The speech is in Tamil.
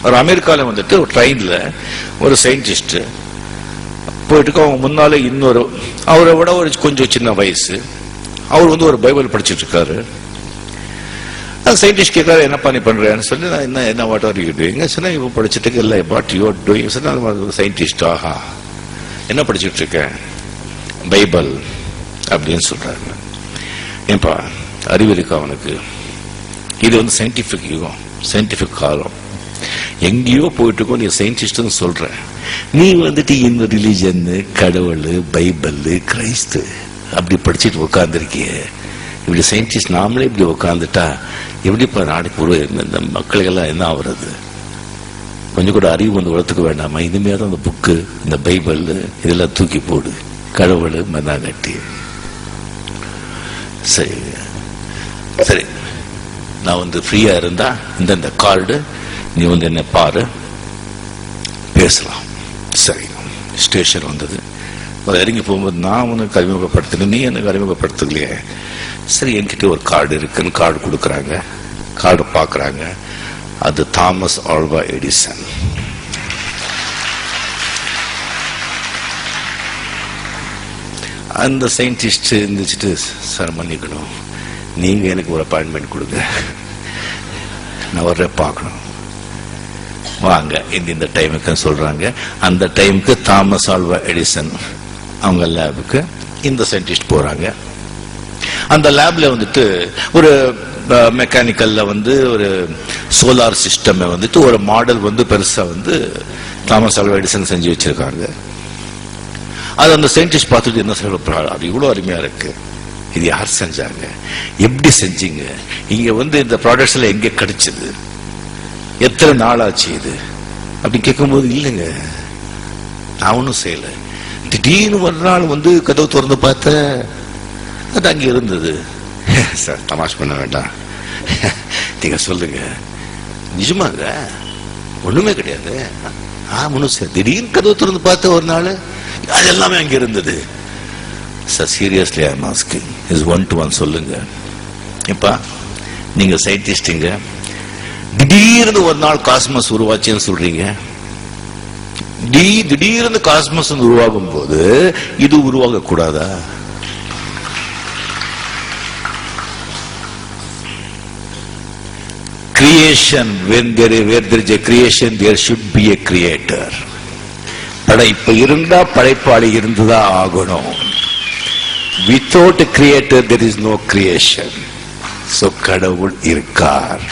ஒரு அமெரிக்காவில் வந்துட்டு ஒரு ட்ரெயின்ல ஒரு சயின்டிஸ்ட் போயிட்டு அவங்க முன்னாலே இன்னொரு அவரை விட ஒரு கொஞ்சம் சின்ன வயசு அவர் வந்து ஒரு பைபிள் படிச்சுட்டு இருக்காரு. அந்த சயின்டிஸ்ட் கேட்காரு, என்னப்பா நீ பண்றேன்னு சொல்லி, நான் என்ன வாட் ஆர் யூ டூயிங் சொன்னா, இவ படிச்சுட்டு இல்லை வாட் யூ ஆர் டூயிங் சொன்னா, சயின்டிஸ்ட் ஆஹா என்ன படிச்சுட்டு இருக்கேன், பைபிள் அப்படின்னு சொல்றாங்க. ஏன்பா அறிவு இருக்கா அவனுக்கு? இது வந்து சயின்டிபிக் யுகம், சயின்டிபிக் காலம், எங்கேயோ போயிட்டு இருக்கோம், நீ சயின்டிஸ்ட்னு சொல்ற, நீ வந்துட்டு இந்த ரிலிஜன் கடவுள் பைபிள் கிறிஸ்து அப்படி படிச்சுட்டு உட்காந்துருக்கிய, இப்படி சயின்டிஸ்ட் நாமளே இப்படி உட்காந்துட்டா எப்படிப்பா நாளைக்கு இந்த மக்களுக்கெல்லாம் என்ன ஆகுறது? கொஞ்சம் கூட அறிவு வந்து வளர்த்துக்க வேண்டாமா? இனிமேதான் அந்த புக்கு இந்த பைபிள் இதெல்லாம் தூக்கி போடு, கடவுள் மண்ணா கட்டி. சரி சரி, நான் வந்து ஃப்ரீயா இருந்தா இந்த கார்டு நீ வந்து என்ன பாரு, பேசலாம். சரி, ஸ்டேஷன் வந்தது. இறங்கி போகும்போது நான் உனக்கு அறிமுகப்படுத்தினேன், நீ எனக்கு அறிமுகப்படுத்தலையே. சரி, என்கிட்ட ஒரு கார்டு இருக்குன்னு கார்டு கொடுக்குறாங்க. கார்டு பார்க்குறாங்க, அது தாமஸ் ஆல்வா எடிசன். அந்த சயின்டிஸ்ட் இருந்துச்சுட்டு, சார் மன்னிக்கணும், நீங்க எனக்கு ஒரு அப்பாயின்மெண்ட் கொடுங்க, நான் வர்ற பார்க்கணும், வாங்க இந்த டைமுக்கு சொல்றாங்க. அந்த டைமுக்கு தாமஸ் ஆல்வா எடிசன் அவங்க லேபுக்கு இந்த சயின்டிஸ்ட் போறாங்க. அந்த லேப்ல வந்துட்டு ஒரு மெக்கானிக்கல்ல வந்து ஒரு சோலார் சிஸ்டம் வந்துட்டு ஒரு மாடல் வந்து பெருசா வந்து தாமஸ் ஆல்வா எடிசன் செஞ்சு வச்சிருக்காங்க. அது அந்த சயின்டிஸ்ட் பார்த்துட்டு என்ன சொல்ற, அது இவ்வளவு அருமையா இருக்கு, இது யார் செஞ்சாங்க, எப்படி செஞ்சீங்க, இங்க வந்து இந்த ப்ராடக்ட்ஸ் எல்லாம் எங்க கிடைச்சது, எத்தனை நாள் ஆச்சு இது அப்படி கேட்கும்போது, இல்லைங்க நான் ஒன்றும் செய்யல, திடீர்னு ஒரு நாள் வந்து கதவு திறந்து பார்த்த அது அங்க இருந்தது. சார் தமாஷ் பண்ண வேண்டாம், நீங்க சொல்லுங்க, நிஜமாங்க ஒண்ணுமே கிடையாது, திடீர்னு கதவு திறந்து பார்த்த ஒரு நாள் அது எல்லாமே அங்க இருந்தது. Sir seriously I am asking, is one to one சொல்லுங்க. இப்ப நீங்க சயின்டிஸ்டுங்க, திடீர்னு ஒரு நாள் காஸ்மஸ் உருவாச்சுன்னு சொல்றீங்க, திடீர்னு காஸ்மஸ் உருவாகும் போது இது உருவாக கூடாதா? Creation, where there is a creation, there should be a creator. படைப்பு இருந்தா படைப்பாளி இருந்துதா ஆகணும். Without a creator there is no creation. So கடவுள் இருக்கார்.